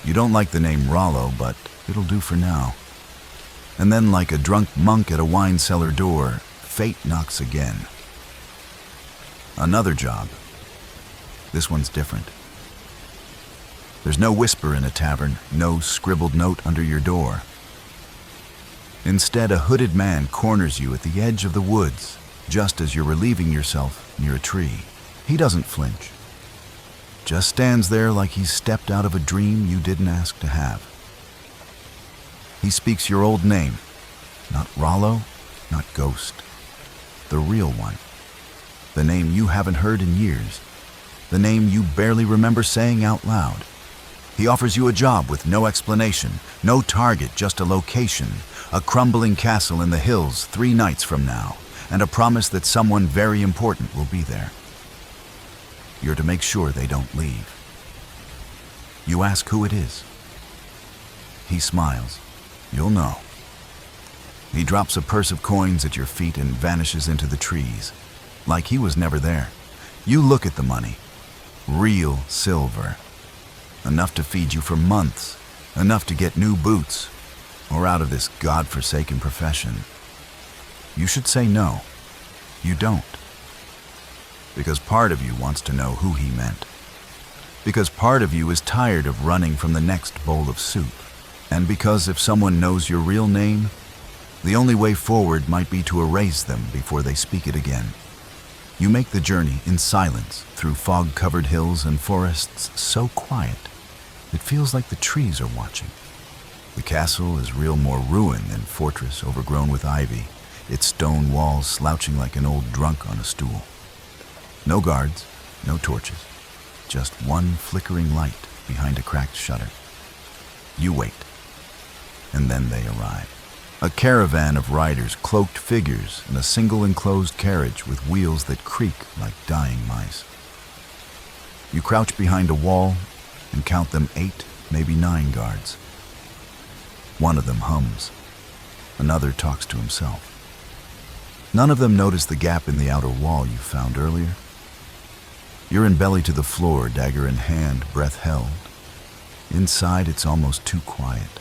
You don't like the name Rollo, but it'll do for now. And then, like a drunk monk at a wine cellar door, fate knocks again. Another job. This one's different. There's no whisper in a tavern, no scribbled note under your door. Instead, a hooded man corners you at the edge of the woods, just as you're relieving yourself near a tree. He doesn't flinch. Just stands there like he's stepped out of a dream you didn't ask to have. He speaks your old name, not Rollo, not Ghost. The real one. The name you haven't heard in years. The name you barely remember saying out loud. He offers you a job with no explanation, no target, just a location, a crumbling castle in the hills 3 nights from now, and a promise that someone very important will be there. You're to make sure they don't leave. You ask who it is. He smiles. You'll know. He drops a purse of coins at your feet and vanishes into the trees, like he was never there. You look at the money. Real silver. Enough to feed you for months. Enough to get new boots, or out of this godforsaken profession. You should say no. You don't. Because part of you wants to know who he meant. Because part of you is tired of running from the next bowl of soup. And because if someone knows your real name, the only way forward might be to erase them before they speak it again. You make the journey in silence through fog-covered hills and forests so quiet, it feels like the trees are watching. The castle is real more ruin than fortress overgrown with ivy, its stone walls slouching like an old drunk on a stool. No guards, no torches, just one flickering light behind a cracked shutter. You wait, and then they arrive. A caravan of riders, cloaked figures, in a single enclosed carriage with wheels that creak like dying mice. You crouch behind a wall and count them 8, maybe 9 guards. One of them hums. Another talks to himself. None of them notice the gap in the outer wall you found earlier. You're in belly to the floor, dagger in hand, breath held. Inside, it's almost too quiet.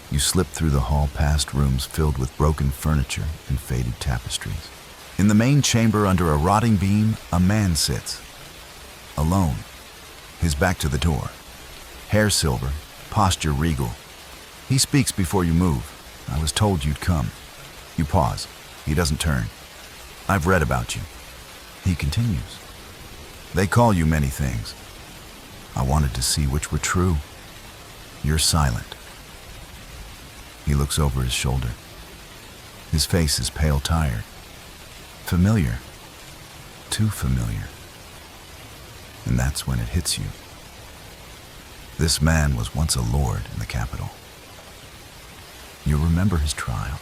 You slip through the hall past rooms filled with broken furniture and faded tapestries. In the main chamber, under a rotting beam, a man sits. Alone. His back to the door. Hair silver, posture regal. He speaks before you move. I was told you'd come. You pause. He doesn't turn. I've read about you. He continues. They call you many things. I wanted to see which were true. You're silent. He looks over his shoulder. His face is pale tired. Familiar. Too familiar. And that's when it hits you. This man was once a lord in the capital. You remember his trial.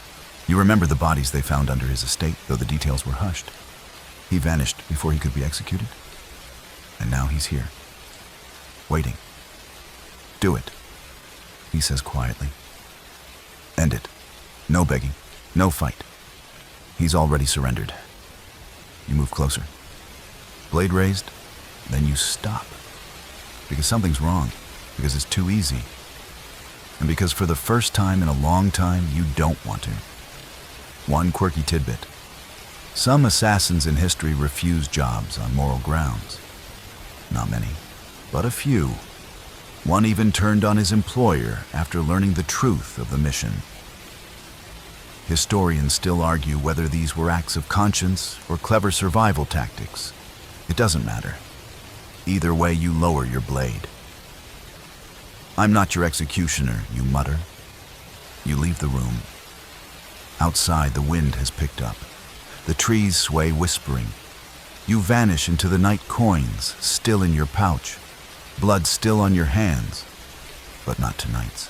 You remember the bodies they found under his estate, though the details were hushed. He vanished before he could be executed. And now he's here, waiting. Do it, he says quietly. End it. No begging, no fight. He's already surrendered. You move closer. Blade raised, then you stop. Because something's wrong, because it's too easy. And because for the first time in a long time, you don't want to. One quirky tidbit. Some assassins in history refuse jobs on moral grounds. Not many, but a few. One even turned on his employer after learning the truth of the mission. Historians still argue whether these were acts of conscience or clever survival tactics. It doesn't matter. Either way, you lower your blade. I'm not your executioner, you mutter. You leave the room. Outside, the wind has picked up. The trees sway whispering. You vanish into the night coins, still in your pouch. Blood still on your hands. But not tonight's.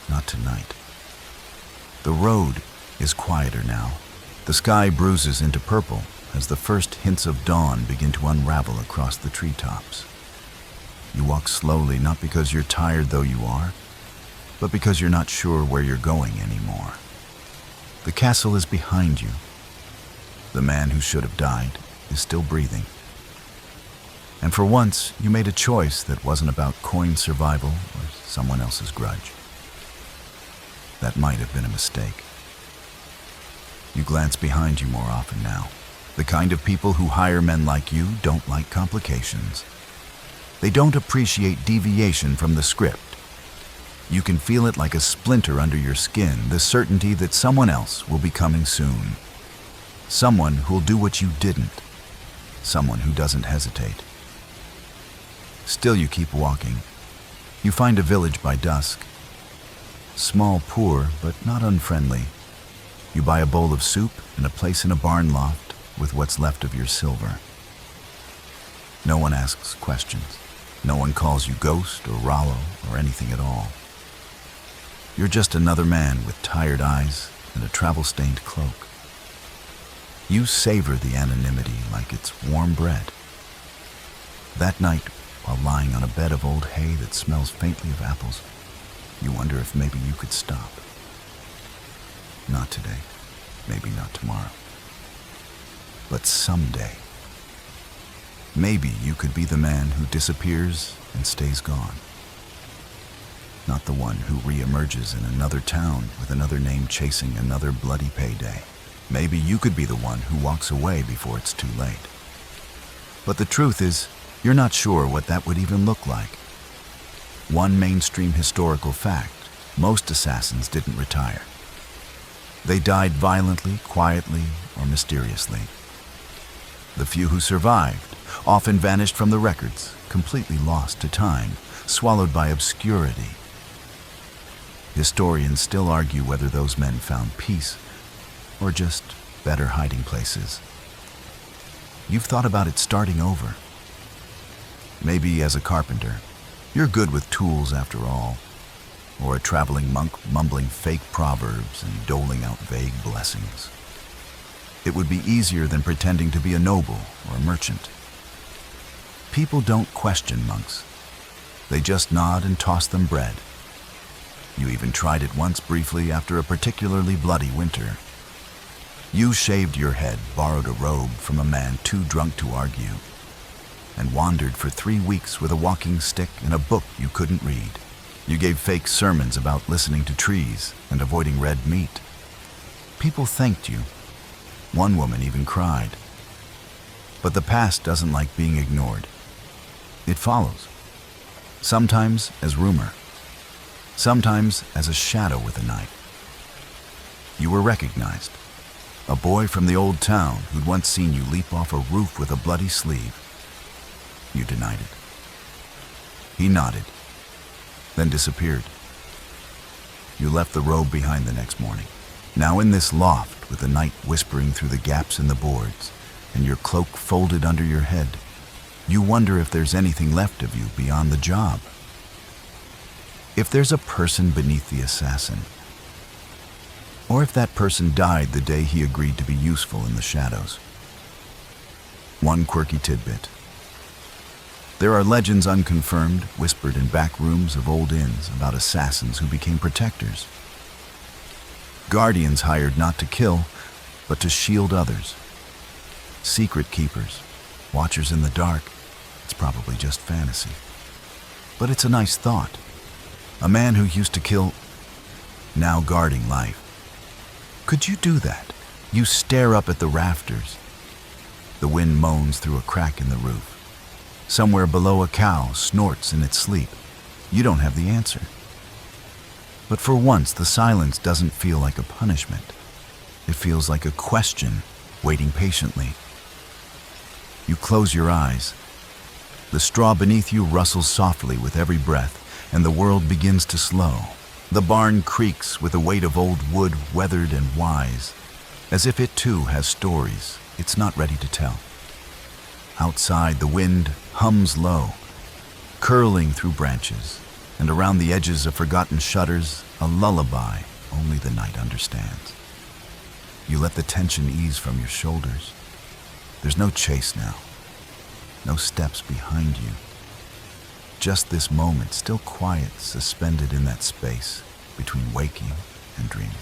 Not tonight. The road is quieter now. The sky bruises into purple as the first hints of dawn begin to unravel across the treetops. You walk slowly, not because you're tired though you are, but because you're not sure where you're going anymore. The castle is behind you. The man who should have died is still breathing. And for once, you made a choice that wasn't about coin survival or someone else's grudge. That might have been a mistake. You glance behind you more often now. The kind of people who hire men like you don't like complications. They don't appreciate deviation from the script. You can feel it like a splinter under your skin, the certainty that someone else will be coming soon. Someone who'll do what you didn't. Someone who doesn't hesitate. Still you keep walking. You find a village by dusk. Small, poor, but not unfriendly. You buy a bowl of soup and a place in a barn loft with what's left of your silver. No one asks questions. No one calls you ghost or Rollo or anything at all. You're just another man with tired eyes and a travel-stained cloak. You savor the anonymity like it's warm bread. That night, while lying on a bed of old hay that smells faintly of apples, you wonder if maybe you could stop. Not today, maybe not tomorrow, but someday. Maybe you could be the man who disappears and stays gone. Not the one who re-emerges in another town with another name chasing another bloody payday. Maybe you could be the one who walks away before it's too late. But the truth is, you're not sure what that would even look like. One mainstream historical fact: most assassins didn't retire. They died violently, quietly, or mysteriously. The few who survived often vanished from the records, completely lost to time, swallowed by obscurity. Historians still argue whether those men found peace or just better hiding places. You've thought about it starting over. Maybe as a carpenter, you're good with tools after all, or a traveling monk mumbling fake proverbs and doling out vague blessings. It would be easier than pretending to be a noble or a merchant. People don't question monks. They just nod and toss them bread. You even tried it once briefly after a particularly bloody winter. You shaved your head, borrowed a robe from a man too drunk to argue, and wandered for 3 weeks with a walking stick and a book you couldn't read. You gave fake sermons about listening to trees and avoiding red meat. People thanked you. One woman even cried. But the past doesn't like being ignored. It follows. Sometimes as rumor. Sometimes as a shadow with a knife. You were recognized. A boy from the old town who'd once seen you leap off a roof with a bloody sleeve. You denied it. He nodded, then disappeared. You left the robe behind the next morning. Now in this loft, with the night whispering through the gaps in the boards, and your cloak folded under your head, you wonder if there's anything left of you beyond the job. If there's a person beneath the assassin, or if that person died the day he agreed to be useful in the shadows. One quirky tidbit. There are legends unconfirmed, whispered in back rooms of old inns about assassins who became protectors. Guardians hired not to kill, but to shield others. Secret keepers, watchers in the dark. It's probably just fantasy. But it's a nice thought. A man who used to kill, now guarding life. Could you do that? You stare up at the rafters. The wind moans through a crack in the roof. Somewhere below, a cow snorts in its sleep. You don't have the answer. But for once, the silence doesn't feel like a punishment. It feels like a question, waiting patiently. You close your eyes. The straw beneath you rustles softly with every breath, and the world begins to slow. The barn creaks with the weight of old wood, weathered and wise, as if it too has stories it's not ready to tell. Outside, the wind hums low, curling through branches, and around the edges of forgotten shutters, a lullaby only the night understands. You let the tension ease from your shoulders. There's no chase now, no steps behind you. Just this moment, still quiet, suspended in that space between waking and dreaming.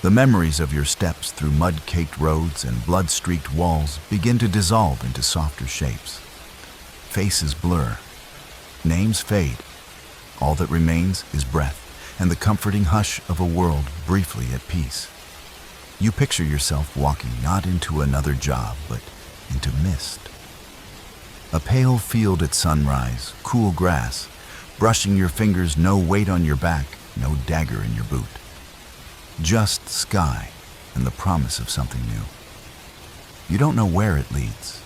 The memories of your steps through mud-caked roads and blood-streaked walls begin to dissolve into softer shapes. Faces blur, names fade. All that remains is breath and the comforting hush of a world briefly at peace. You picture yourself walking not into another job, but into mist. A pale field at sunrise, cool grass, brushing your fingers, no weight on your back, no dagger in your boot. Just sky and the promise of something new. You don't know where it leads,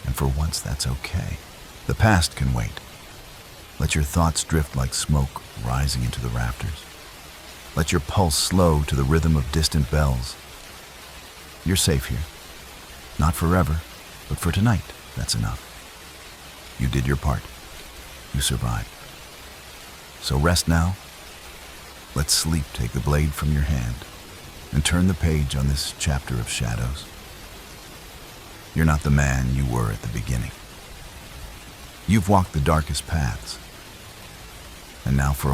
and for once that's okay. The past can wait. Let your thoughts drift like smoke rising into the rafters. Let your pulse slow to the rhythm of distant bells. You're safe here. Not forever, but for tonight, that's enough. You did your part. You survived. So rest now. Let sleep take the blade from your hand and turn the page on this chapter of shadows. You're not the man you were at the beginning. You've walked the darkest paths, and now for